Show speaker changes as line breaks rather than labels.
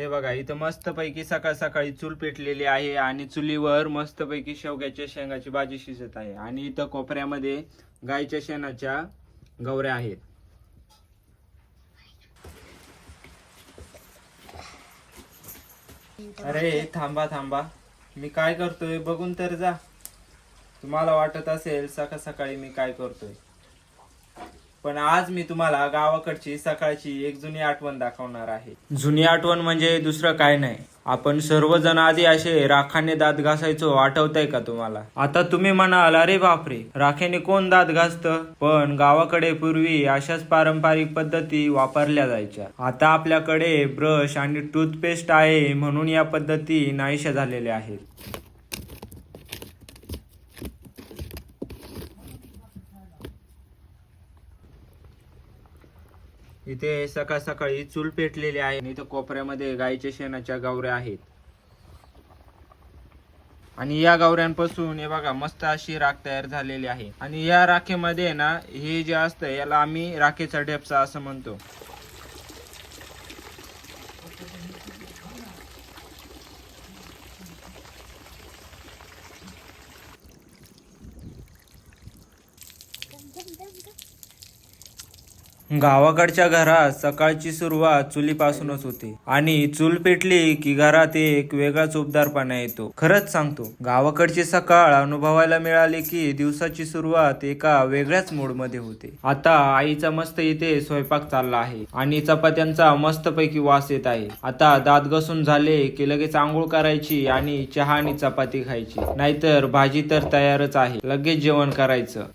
हे बघा इथं मस्तपैकी सकाळ सकाळी चूल पेटलेली आहे आणि चुलीवर मस्तपैकी शेवग्याच्या शेंगाची भाजी शिजत आहे आणि इथं कोपऱ्यामध्ये गायच्या शेणाच्या गवऱ्या आहेत. अरे थांबा थांबा, मी काय करतोय बघून तर जा. तुम्हाला वाटत असेल सकाळ सकाळी मी काय करतोय, पण आज मी तुम्हाला गावाकडची सकाळची एक जुनी आठवण दाखवणार आहे. जुनी आठवण म्हणजे दुसरं काय नाही, आपण सर्वजण आधी असे राखाने दात घासायचो, आठवतंय का तुम्हाला? आता तुम्ही म्हणाल अरे बापरे, राखेने कोण दात घासतं? पण गावाकडे पूर्वी अशाच पारंपरिक पद्धती वापरल्या जायच्या. आता आपल्याकडे ब्रश आणि टूथपेस्ट आहे म्हणून या पद्धती नाहीशा झालेल्या आहेत. इथे सकाळ सकाळी चूल पेटलेली आहे. इथे कोपऱ्यामध्ये गाईच्या शेणाच्या गावऱ्या आहेत आणि या गावऱ्यांपासून हे बघा मस्त अशी राख तयार झालेली आहे. आणि या राखेमध्ये ना हे जे असतं याला आम्ही राखेचा ढेपसा असं म्हणतो. गावाकडच्या घरात सकाळची सुरुवात चुलीपासूनच होते आणि चूल पेटली की घरात एक वेगळाच उबदारपणा येतो. खरंच सांगतो, गावाकडची सकाळ अनुभवायला मिळाली की दिवसाची सुरुवात एका वेगळ्याच मूड मध्ये होते. आता आईचा मस्त इथे स्वयंपाक चालला आहे आणि चपात्यांचा मस्तपैकी वास येत आहे. आता दात घासून झाले की लगेच आंघोळ करायची आणि चहा आणि चपाती खायची, नाहीतर भाजी तर तयारच आहे, लगेच जेवण करायचं.